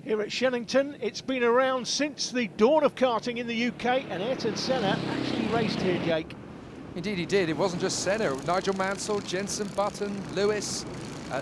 Here at Shennington, it's been around since the dawn of karting in the UK, and Ayrton Senna actually raced here, Jake. Indeed he did. It wasn't just Senna. Nigel Mansell, Jenson Button, Lewis,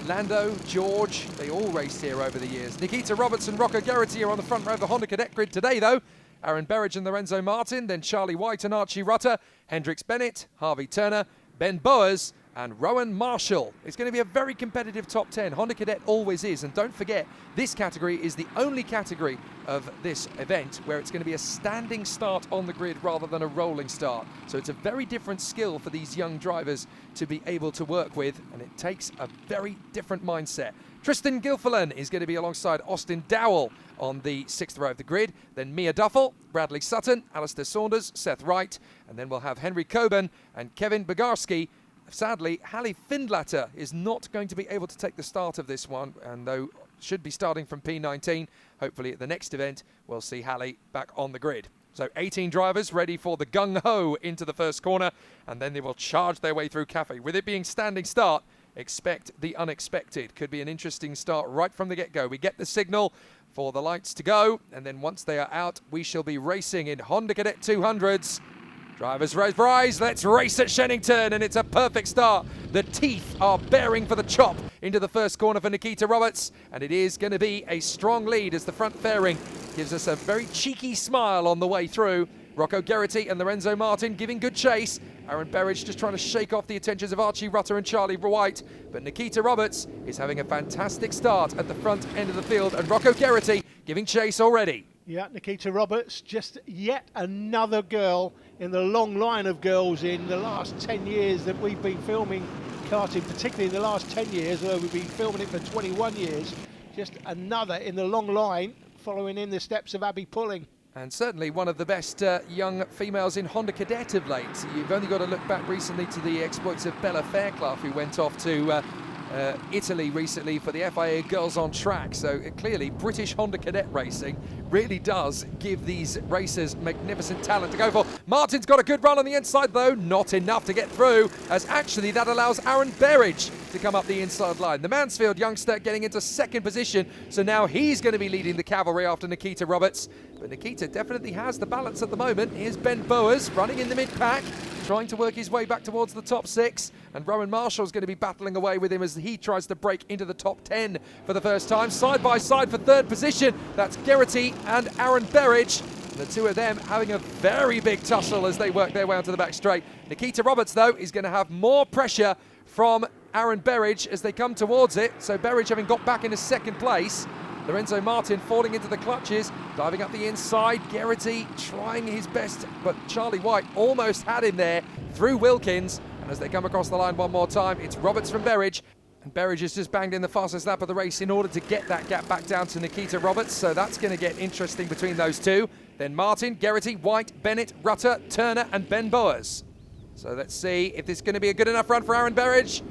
Lando, George, they all raced here over the years. Nikita Roberts and Rocco Garrity are on the front row of the Honda Cadet grid today, though. Aaron Berridge and Lorenzo Martin, then Charlie White and Archie Rutter, Hendrix Bennett, Harvey Turner, Ben Boers, and Rowan Marshall. It's going to be a very competitive top 10. Honda Cadet always is. And don't forget, this category is the only category of this event where it's going to be a standing start on the grid rather than a rolling start. So it's a very different skill for these young drivers to be able to work with, and it takes a very different mindset. Tristan Gilfillan is going to be alongside Austin Dowell on the 6th row of the grid. Then Mia Duffel, Bradley Sutton, Alistair Saunders, Seth Wright, and then we'll have Henry Coburn and Kevin Bogarski. Sadly, Hallie Findlater is not going to be able to take the start of this one, and though should be starting from P19, hopefully at the next event we'll see Hallie back on the grid. So 18 drivers ready for the gung-ho into the first corner, and then they will charge their way through Cafe. With it being standing start, expect the unexpected. Could be an interesting start right from the get-go. We get the signal for the lights to go, and then once they are out, we shall be racing in Honda Cadet 200s. Drivers rise, let's race at Shennington, and it's a perfect start. The teeth are bearing for the chop into the first corner for Nikita Roberts, and it is going to be a strong lead as the front fairing gives us a very cheeky smile on the way through. Rocco Garrity and Lorenzo Martin giving good chase. Aaron Berridge just trying to shake off the attentions of Archie Rutter and Charlie White, but Nikita Roberts is having a fantastic start at the front end of the field, and Rocco Garrity giving chase already. Yeah, Nikita Roberts, just yet another girl in the long line of girls in the last 10 years that we've been filming karting, particularly in the last 10 years, although we've been filming it for 21 years. Just another in the long line, following in the steps of Abby Pulling. And certainly one of the best young females in Honda Cadet of late. You've only got to look back recently to the exploits of Bella Fairclough, who went off to Italy recently for the FIA Girls on Track. So clearly British Honda Cadet racing really does give these racers magnificent talent to go for. Martin's got a good run on the inside though, not enough to get through, as actually that allows Aaron Berridge to come up the inside line. The Mansfield youngster getting into second position, so now he's going to be leading the cavalry after Nikita Roberts. But Nikita definitely has the balance at the moment. Here's Ben Boers running in the mid-pack, trying to work his way back towards the top 6, and Rowan Marshall's going to be battling away with him as he tries to break into the top 10 for the first time. Side by side for third position, that's Garrity and Aaron Berridge. The two of them having a very big tussle as they work their way onto the back straight. Nikita Roberts, though, is going to have more pressure from Aaron Berridge as they come towards it. So Berridge having got back into second place. Lorenzo Martin falling into the clutches, diving up the inside. Garrity trying his best, but Charlie White almost had him there through Wilkins. And as they come across the line one more time, it's Roberts from Berridge. And Berridge has just banged in the fastest lap of the race in order to get that gap back down to Nikita Roberts. So that's going to get interesting between those two. Then Martin, Garrity, White, Bennett, Rutter, Turner, and Ben Boers. So let's see if this is going to be a good enough run for Aaron Berridge.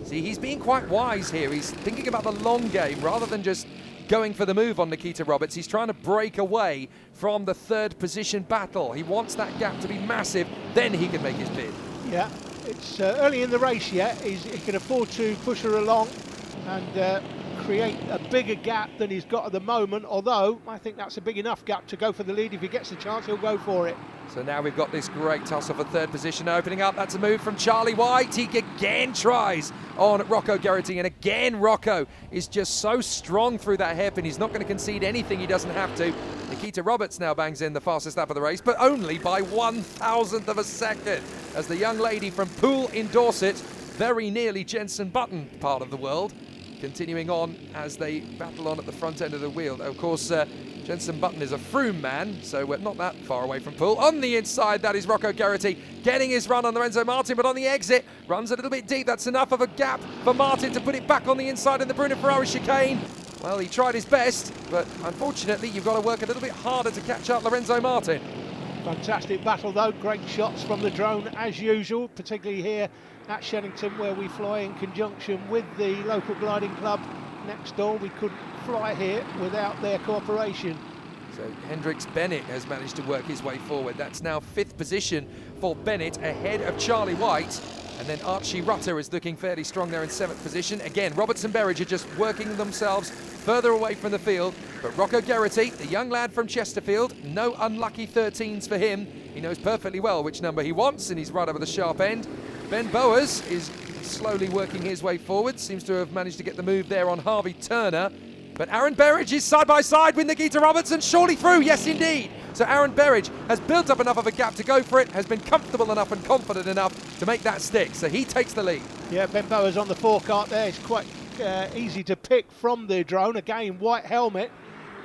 See, he's being quite wise here. He's thinking about the long game rather than just going for the move on Nikita Roberts. He's trying to break away from the third position battle. He wants that gap to be massive, then he can make his bid. Yeah, it's early in the race yet. He can afford to push her along and create a bigger gap than he's got at the moment, although I think that's a big enough gap to go for the lead. If he gets the chance, he'll go for it. So now we've got this great tussle for third position opening up. That's a move from Charlie White. He again tries on Rocco Garrity, and again Rocco is just so strong through that hairpin. He's not going to concede anything he doesn't have to. Nikita Roberts now bangs in the fastest lap of the race, but only by 1,000th of a second, as the young lady from Poole in Dorset, very nearly Jenson Button part of the world, continuing on as they battle on at the front end of the wheel. Of course, Jenson Button is a Froome man, so we're not that far away from Poole. On the inside, that is Rocco Garrity getting his run on Lorenzo Martin, but on the exit, runs a little bit deep. That's enough of a gap for Martin to put it back on the inside in the Bruno Ferrari chicane. Well, he tried his best, but unfortunately, you've got to work a little bit harder to catch up Lorenzo Martin. Fantastic battle though, great shots from the drone as usual, particularly here at Shennington, where we fly in conjunction with the local gliding club next door. We couldn't fly here without their cooperation. So Hendrix Bennett has managed to work his way forward. That's now 5th position for Bennett, ahead of Charlie White. And then Archie Rutter is looking fairly strong there in 7th position. Again, Roberts and Berridge are just working themselves further away from the field. But Rocco Geraghty, the young lad from Chesterfield, no unlucky 13s for him. He knows perfectly well which number he wants, and he's right over the sharp end. Ben Boas is slowly working his way forward, seems to have managed to get the move there on Harvey Turner. But Aaron Berridge is side by side with Nikita Robertson, surely through, yes indeed. So Aaron Berridge has built up enough of a gap to go for it, has been comfortable enough and confident enough to make that stick, so he takes the lead. Yeah, Ben Boas on the forecart there. It's quite easy to pick from the drone. Again, white helmet,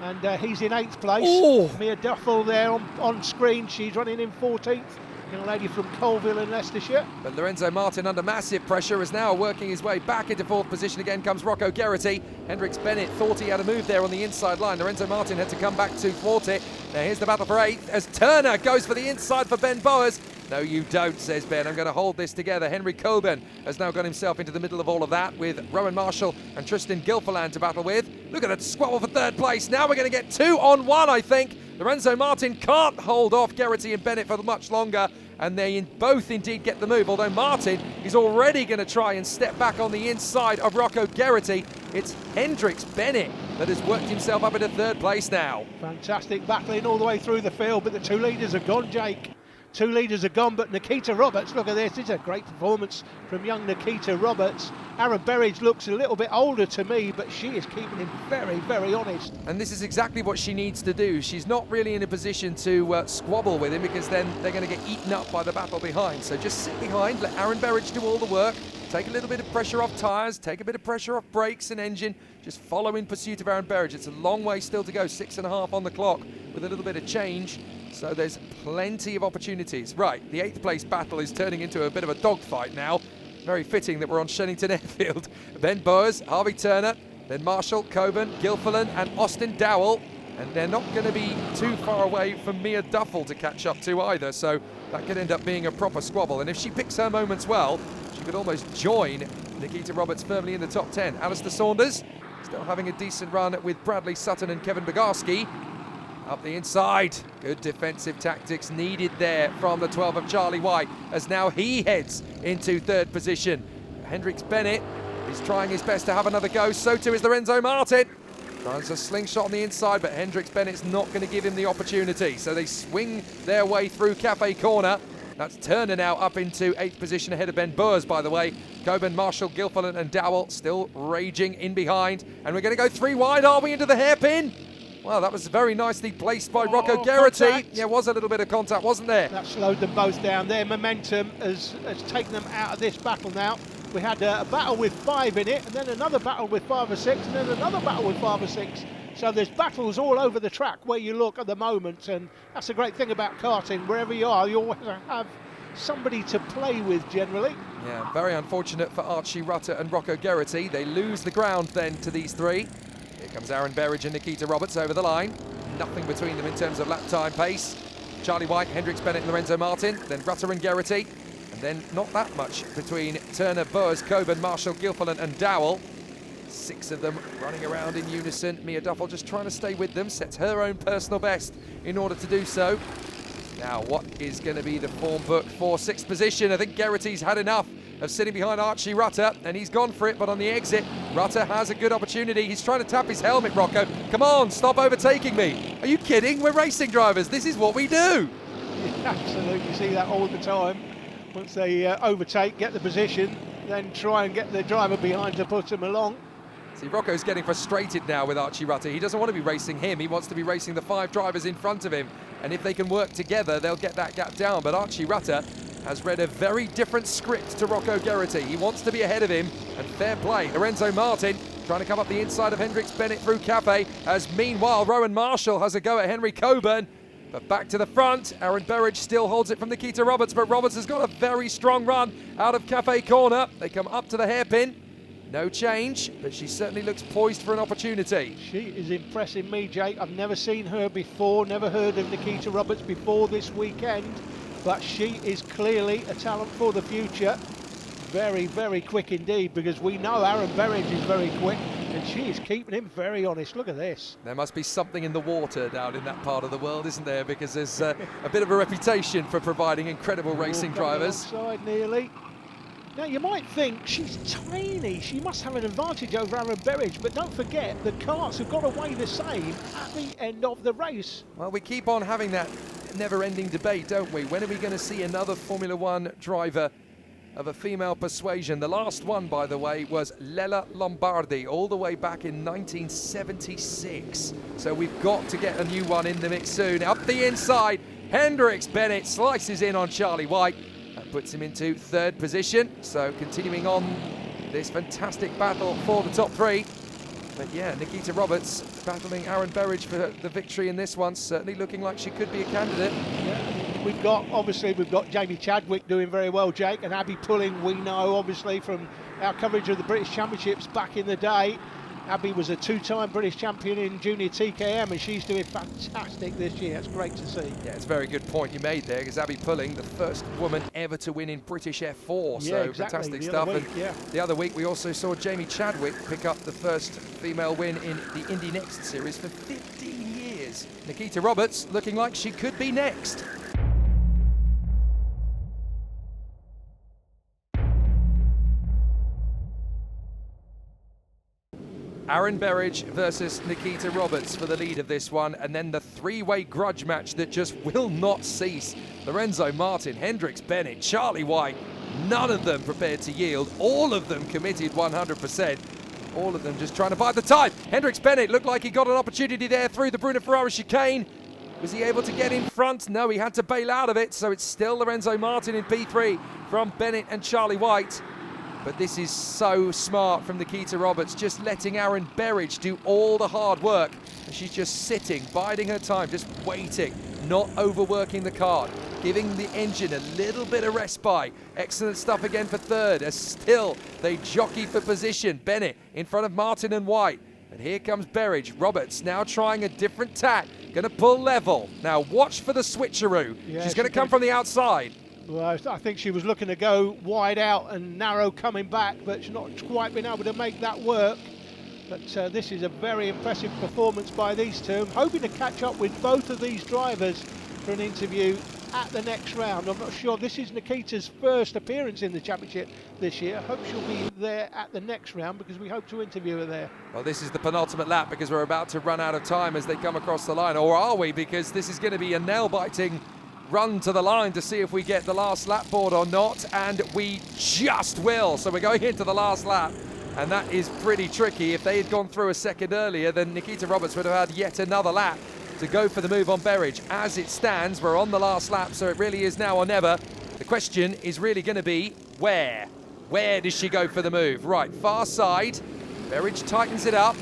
and he's in 8th place. Oh. Mia Duffel there on screen. She's running in 14th. Young lady from Colville in Leicestershire. But Lorenzo Martin, under massive pressure, is now working his way back into 4th position. Again comes Rocco Geraghty. Hendrix Bennett thought he had a move there on the inside line. Lorenzo Martin had to come back to thwart it. Now here's the battle for 8th as Turner goes for the inside for Ben Boas. No, you don't, says Ben. I'm going to hold this together. Henry Coburn has now got himself into the middle of all of that with Rowan Marshall and Tristan Gilfillan to battle with. Look at that squabble for 3rd place. Now we're going to get 2 on 1, I think. Lorenzo Martin can't hold off Geraghty and Bennett for much longer, and they both indeed get the move, although Martin is already going to try and step back on the inside of Rocco Geraghty. It's Hendrix Bennett that has worked himself up into 3rd place now. Fantastic battling all the way through the field, but the 2 leaders are gone, Jake. 2 leaders are gone, but Nikita Roberts, look at this. It's a great performance from young Nikita Roberts. Aaron Berridge looks a little bit older to me, but she is keeping him very, very honest. And this is exactly what she needs to do. She's not really in a position to squabble with him, because then they're going to get eaten up by the battle behind. So just sit behind, let Aaron Berridge do all the work, take a little bit of pressure off tyres, take a bit of pressure off brakes and engine, just follow in pursuit of Aaron Berridge. It's a long way still to go, 6.5 on the clock with a little bit of change. So there's plenty of opportunities. Right, the 8th place battle is turning into a bit of a dogfight now. Very fitting that we're on Shennington Airfield. Ben Boas, Harvey Turner, then Marshall, Coburn, Gilfillan and Austin Dowell. And they're not going to be too far away from Mia Duffel to catch up to either. So that could end up being a proper squabble. And if she picks her moments well, she could almost join Nikita Roberts firmly in the top 10. Alistair Saunders still having a decent run with Bradley Sutton and Kevin Bogarski. Up the inside, good defensive tactics needed there from the 12 of Charlie White, as now he heads into 3rd position. Hendrix Bennett is trying his best to have another go, so too is Lorenzo Martin. Tries a slingshot on the inside, but Hendrix Bennett's not going to give him the opportunity, so they swing their way through Cafe Corner. That's Turner now up into 8th position ahead of Ben Boas, by the way. Coburn, Marshall, Gilfillan and Dowell still raging in behind, and we're going to go 3 wide, are we, into the hairpin? Well, that was very nicely placed by Rocco Geraghty. Yeah, was a little bit of contact, wasn't there? That slowed them both down. Their momentum has taken them out of this battle now. We had a battle with 5 in it, and then another battle with 5 or 6, and then another battle with 5 or 6. So there's battles all over the track where you look at the moment, and that's the great thing about karting. Wherever you are, you always have somebody to play with generally. Yeah, very unfortunate for Archie Rutter and Rocco Geraghty. They lose the ground then to these 3. Here comes Aaron Berridge and Nikita Roberts over the line. Nothing between them in terms of lap time pace. Charlie White, Hendrix Bennett and Lorenzo Martin, then Rutter and Geraghty. And then not that much between Turner, Boas, Coburn, Marshall, Gilfillan and Dowell. 6 of them running around in unison. Mia Duffel just trying to stay with them, sets her own personal best in order to do so. Now, what is going to be the form book for 6th position? I think Geraghty's had enough of sitting behind Archie Rutter, and he's gone for it, but on the exit, Rutter has a good opportunity. He's trying to tap his helmet, Rocco. Come on, stop overtaking me. Are you kidding? We're racing drivers. This is what we do. You absolutely see that all the time. Once they overtake, get the position, then try and get the driver behind to push them along. See, Rocco's getting frustrated now with Archie Rutter. He doesn't want to be racing him. He wants to be racing the 5 drivers in front of him. And if they can work together, they'll get that gap down. But Archie Rutter has read a very different script to Rocco Geraghty. He wants to be ahead of him, and fair play. Lorenzo Martin trying to come up the inside of Hendrix Bennett through Cafe, as meanwhile Rowan Marshall has a go at Henry Coburn. But back to the front, Aaron Berridge still holds it from Nikita Roberts, but Roberts has got a very strong run out of Cafe Corner. They come up to the hairpin. No change, but she certainly looks poised for an opportunity. She is impressing me, Jake. I've never seen her before, never heard of Nikita Roberts before this weekend, but she is clearly a talent for the future. Very, very quick indeed, because we know Aaron Berridge is very quick, and she is keeping him very honest. Look at this. There must be something in the water down in that part of the world, isn't there? Because there's a bit of a reputation for providing incredible racing drivers. Alongside nearly. Now, you might think she's tiny. She must have an advantage over Aaron Berridge, but don't forget, the karts have got to weigh the same at the end of the race. Well, we keep on having that never-ending debate, don't we? When are we going to see another Formula One driver of a female persuasion? The last one, by the way, was Lella Lombardi, all the way back in 1976. So we've got to get a new one in the mix soon. Up the inside, Hendricks Bennett slices in on Charlie White. That puts him into third position. So continuing on this fantastic battle for the top three. But yeah, Nikita Roberts battling Aaron Berridge for the victory in this one. Certainly looking like she could be a candidate. Yeah, we've got Jamie Chadwick doing very well, Jake, and Abby Pulling, we know obviously from our coverage of the British Championships back in the day. Abby was a two-time British champion in junior TKM, and she's doing fantastic this year. It's great to see. Yeah, it's a very good point you made there, because Abby Pulling, the first woman ever to win in British F4, Yeah, so exactly. fantastic The stuff. other week, And yeah. the other week we also saw Jamie Chadwick pick up the first female win in the Indy Next series for 15 years. Nikita Roberts looking like she could be next. Aaron Berridge versus Nikita Roberts for the lead of this one, and then the three-way grudge match that just will not cease. Lorenzo Martin, Hendricks Bennett, Charlie White, none of them prepared to yield, all of them committed 100%. All of them just trying to bide the time. Hendricks Bennett looked like he got an opportunity there through the Bruno Ferrari chicane. Was he able to get in front? No, he had to bail out of it, so it's still Lorenzo Martin in P3 from Bennett and Charlie White. But this is so smart from Nikita Roberts, just letting Aaron Berridge do all the hard work. And she's just sitting, biding her time, just waiting, not overworking the kart, giving the engine a little bit of respite. Excellent stuff again for third, as still they jockey for position. Bennett in front of Martin and White. And here comes Berridge. Roberts now trying a different tack, going to pull level. Now watch for the switcheroo. Yeah, she's going to come from the outside. Well, I think she was looking to go wide out and narrow coming back, but she's not quite been able to make that work. But this is a very impressive performance by these two. I'm hoping to catch up with both of these drivers for an interview at the next round. I'm not sure. This is Nikita's first appearance in the championship this year. I hope she'll be there at the next round, because we hope to interview her there. Well, this is the penultimate lap, because we're about to run out of time as they come across the line. Or are we? Because this is going to be a nail-biting run to the line to see if we get the last lap board or not, and we just will. So we're going into the last lap, and that is pretty tricky. If they had gone through a second earlier, then Nikita Roberts would have had yet another lap to go for the move on Berridge. As it stands, we're on the last lap, so it really is now or never. The question is really going to be where? Where does she go for the move? Right, far side. Berridge tightens it up.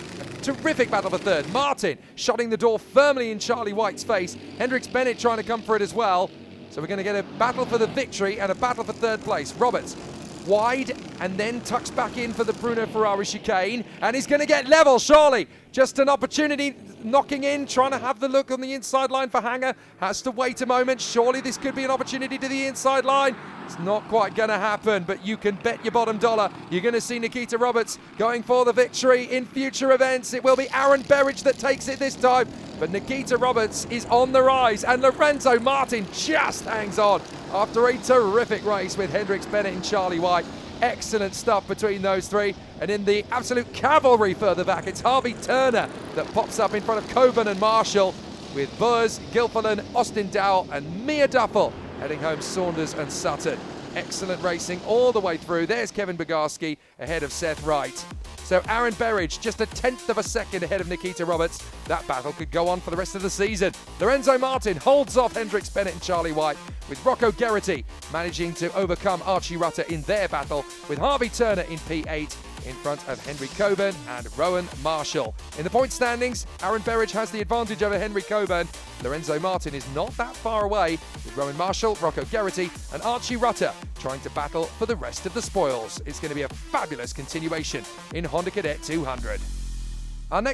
Terrific battle for third. Martin shutting the door firmly in Charlie White's face. Hendricks Bennett trying to come for it as well. So we're going to get a battle for the victory and a battle for third place. Roberts wide and then tucks back in for the Bruno Ferrari chicane, and he's going to get level, surely. Just an opportunity, knocking in, trying to have the look on the inside line for Hanger. Has to wait a moment. Surely this could be an opportunity to the inside line. It's not quite going to happen, but you can bet your bottom dollar you're going to see Nikita Roberts going for the victory in future events. It will be Aaron Berridge that takes it this time, but Nikita Roberts is on the rise, and Lorenzo Martin just hangs on after a terrific race with Hendricks Bennett and Charlie White. Excellent stuff between those three. And in the absolute cavalry further back, it's Harvey Turner that pops up in front of Coburn and Marshall, with Buzz, Gilfillan, Austin Dowell and Mia Duffel heading home Saunders and Sutton. Excellent racing all the way through. There's Kevin Bogarski ahead of Seth Wright. So Aaron Berridge just a tenth of a second ahead of Nikita Roberts. That battle could go on for the rest of the season. Lorenzo Martin holds off Hendricks Bennett and Charlie White, with Rocco Geraghty managing to overcome Archie Rutter in their battle, with Harvey Turner in P8 in front of Henry Coburn and Rowan Marshall. In the point standings, Aaron Berridge has the advantage over Henry Coburn. Lorenzo Martin is not that far away, with Rowan Marshall, Rocco Geraghty and Archie Rutter trying to battle for the rest of the spoils. It's going to be a fabulous continuation in Honda Cadet 200. Our next